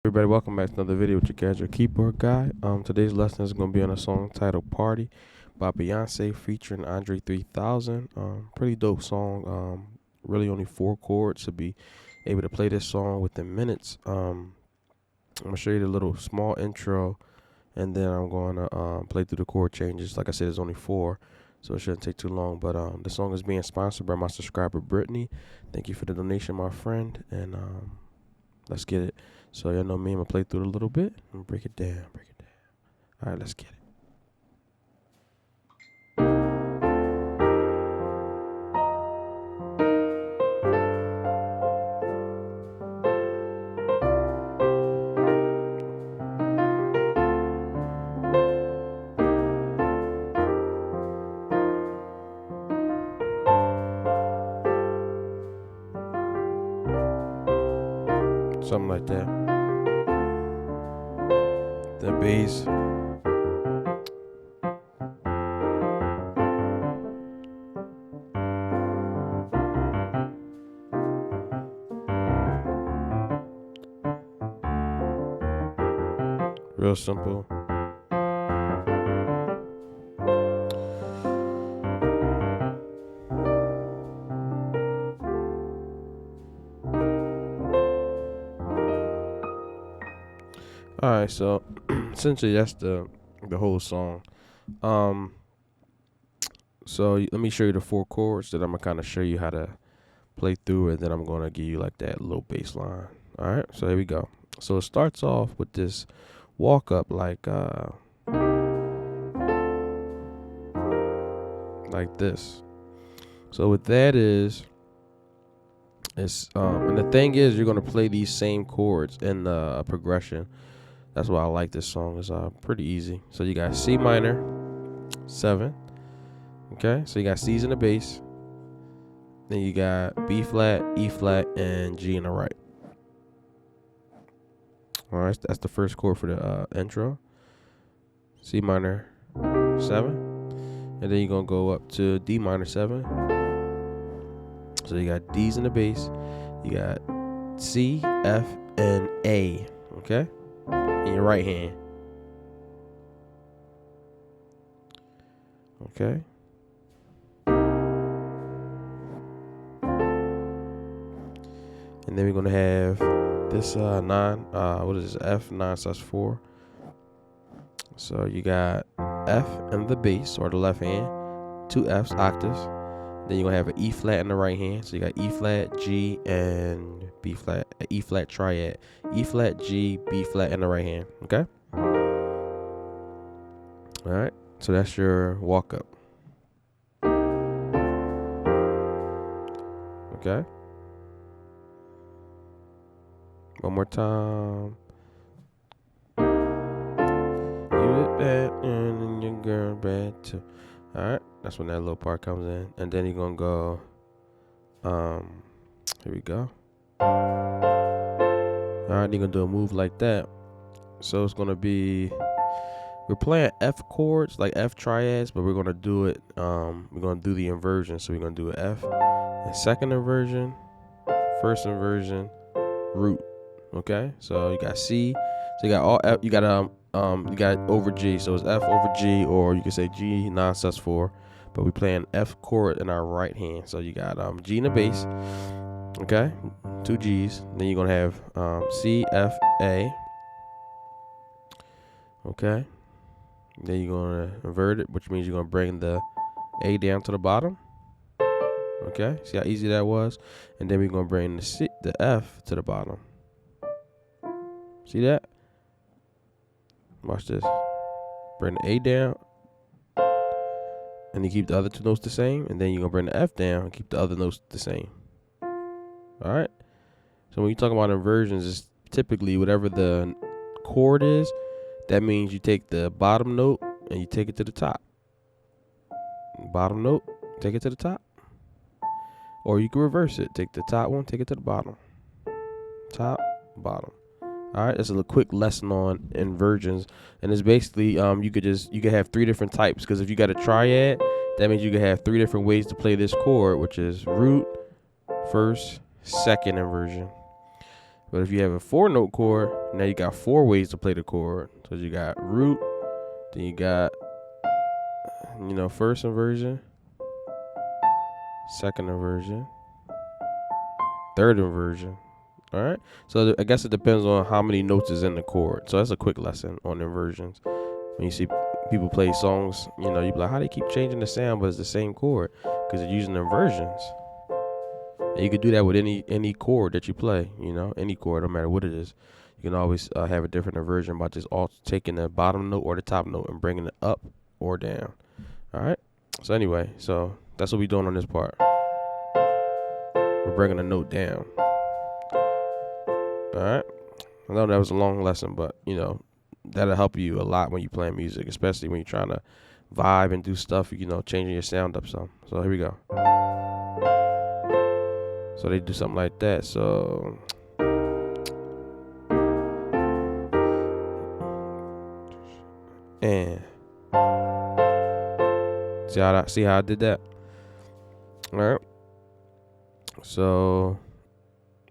Everybody, welcome back to another video with your casual keyboard guy. Today's lesson is going to be on a song titled "Party" by Beyonce featuring Andre 3000. Pretty dope song. Really only 4 chords to be able to play this song within minutes. I'm gonna show you the little small intro, and then I'm going to play through the chord changes. Like I said, there's only 4, so it shouldn't take too long. But the song is being sponsored by my subscriber Brittany. Thank you for the donation, my friend, and let's get it. So y'all know me, I'm gonna play through it a little bit and break it down. All right, let's get it. Something like that. The bass. Real simple. All right, so essentially that's the whole song. So let me show you the 4 chords that I'm gonna kind of show you how to play through, and then I'm gonna give you like that low bass line. All right, so here we go. So it starts off with this walk up like this. So what that is and the thing is, you're gonna play these same chords in the progression. That's why I like this song. It's pretty easy. So you got C minor, 7. Okay, so you got C's in the bass. Then you got B flat, E flat, and G in the right. All right, that's the first chord for the intro. C minor, 7. And then you're going to go up to D minor, 7. So you got D's in the bass. You got C, F, and A. Okay? In your right hand. Okay? And then we're going to have this 9, what is this, F, 9/4. So you got F in the bass, or the left hand, 2 F's, octaves. Then you're going to have an E flat in the right hand. So you got E flat, G, and B flat, E flat triad. E flat, G, B flat in the right hand, okay? All right, so that's your walk up. Okay? One more time. You look bad and your girl bad too. Alright, that's when that little part comes in. And then you're gonna go, here we go. Alright, you're gonna do a move like that. So it's gonna be, we're playing F chords, like F triads, but we're gonna do it, we're gonna do the inversion. So we're gonna do an F, and second inversion, first inversion, root. Okay, so you got C, so you got all F, you got over G, so it's F over G, or you can say G 9/4, but we playing F chord in our right hand. So you got G in the bass, okay, 2 G's. Then you're gonna have C, F, A, okay. Then you're gonna invert it, which means you're gonna bring the A down to the bottom. Okay, see how easy that was. And then we're gonna bring the F to the bottom. See that? Watch this. Bring the A down, and you keep the other 2 notes the same. And then you're gonna bring the F down and keep the other notes the same. All right. So when you talk about inversions, it's typically whatever the chord is. That means you take the bottom note and you take it to the top. Bottom note, take it to the top. Or you can reverse it. Take the top one, take it to the bottom. Top, bottom. All right, that's a little quick lesson on inversions, and it's basically you could have 3 different types, because if you got a triad, that means you could have 3 different ways to play this chord, which is root, first, second inversion. But if you have a 4-note chord, now you got 4 ways to play the chord. So you got root, then you got, first inversion, second inversion, third inversion. All right. So I guess it depends on how many notes is in the chord. So that's a quick lesson on inversions. When you see people play songs, you be like, how they keep changing the sound, but it's the same chord because they're using inversions. And you could do that with any chord that you play, any chord, no matter what it is. You can always have a different inversion by just taking the bottom note or the top note and bringing it up or down. All right. So anyway, that's what we're doing on this part. We're bringing a note down. All right. I know that was a long lesson, but that'll help you a lot when you're playing music, especially when you're trying to vibe and do stuff, changing your sound up some. So here we go. So they do something like that. So and see how I did that. All right. So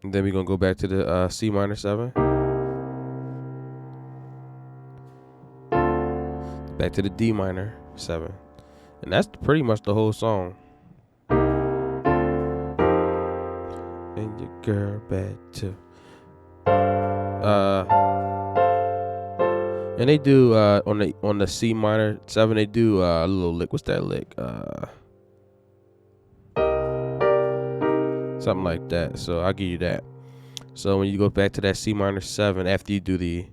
then we're gonna go back to the C minor 7. Back to the D minor 7. And that's pretty much the whole song. And your girl back to and they do on the C minor 7 they do a little lick. What's that lick? Something like that. So I'll give you that. So when you go back to that C minor 7 after you do then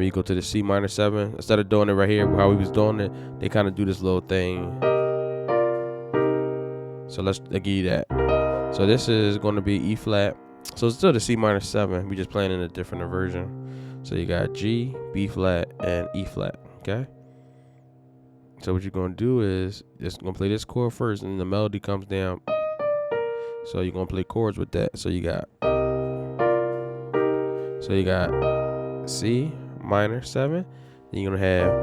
you go to the C minor 7. Instead of doing it right here, how we was doing it, they kind of do this little thing. So I'll give you that. So this is going to be E flat. So it's still the C minor 7. We just playing in a different inversion. So you got G, B flat, and E flat. Okay. So what you're going to do is just going to play this chord first, and the melody comes down. So you're going to play chords with that. So you got C minor 7, then you're gonna have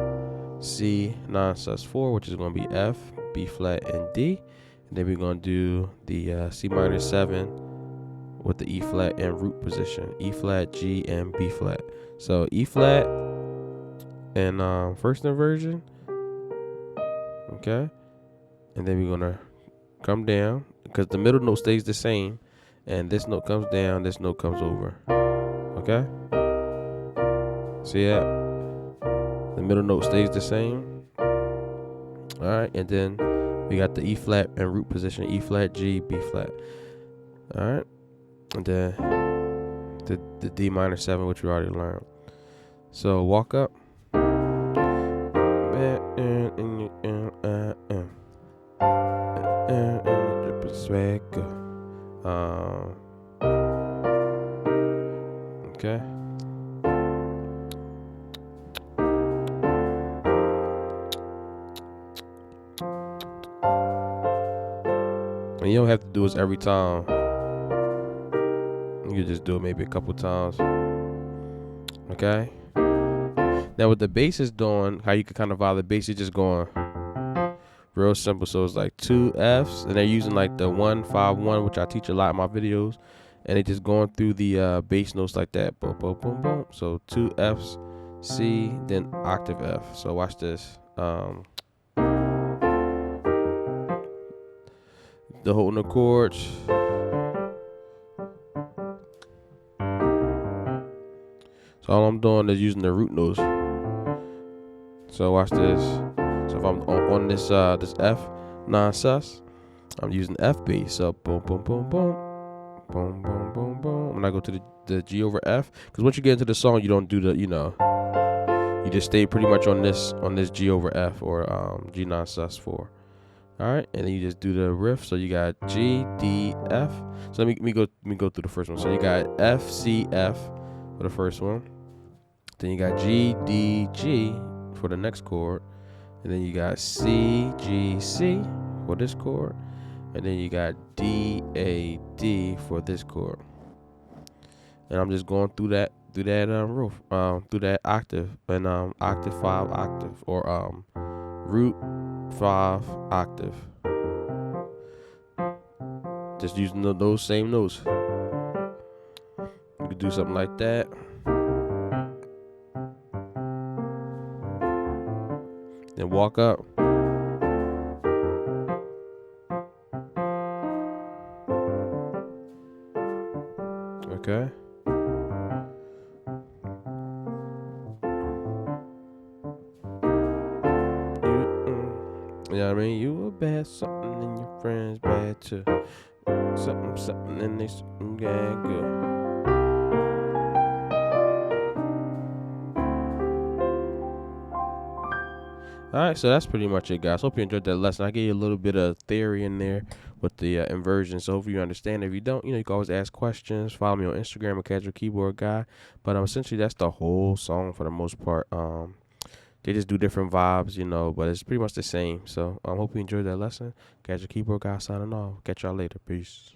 C non-sus4, which is gonna be F, B flat, and D. And then we're gonna do the C minor 7 with the E flat and root position, E flat, G, and B flat. So E flat and first inversion, okay. And then we're gonna come down because the middle note stays the same, and this note comes down, this note comes over, okay. See that? The middle note stays the same. All right, and then we got the E flat and root position, E flat, G, B flat. All right, and then the D minor 7, which we already learned. So walk up. Okay. And you don't have to do this every time. You can just do it maybe a couple times. Okay. Now what the bass is doing, how you can kind of vibe the bass is just going real simple. So it's like 2 Fs, and they're using like the 1-5-1, which I teach a lot in my videos, and they just going through the bass notes like that. Boom, boom, boom, boom. So 2 Fs, C, then octave F. So watch this. The holding the chords. So all I'm doing is using the root notes. So watch this. So if I'm on this this F non-sus, I'm using F bass. So boom, boom, boom, boom, boom, boom, boom, boom. When I go to the G over F, because once you get into the song, you don't do the you just stay pretty much on this G over F or G non-sus 4. All right, and then you just do the riff. So you got G, D, F. So let me go through the first one. So you got F, C, F for the first one. Then you got G, D, G for the next chord. And then you got C, G, C for this chord. And then you got D, A, D for this chord. And I'm just going through that roof, through that octave, and octave 5 octave, or root 5 octave. just using those same notes. You could do something like that. Then walk up. Okay. You know what I mean? You a bad something and your friends bad too. Something and they something good. Alright, so that's pretty much it, guys. Hope you enjoyed that lesson. I gave you a little bit of theory in there with the inversion, so hopefully you understand. If you don't, you can always ask questions. Follow me on Instagram at Casual Keyboard Guy. But essentially, that's the whole song for the most part. They just do different vibes, but it's pretty much the same. So I hope you enjoyed that lesson. Casual Keyboard Guy signing off. Catch y'all later. Peace.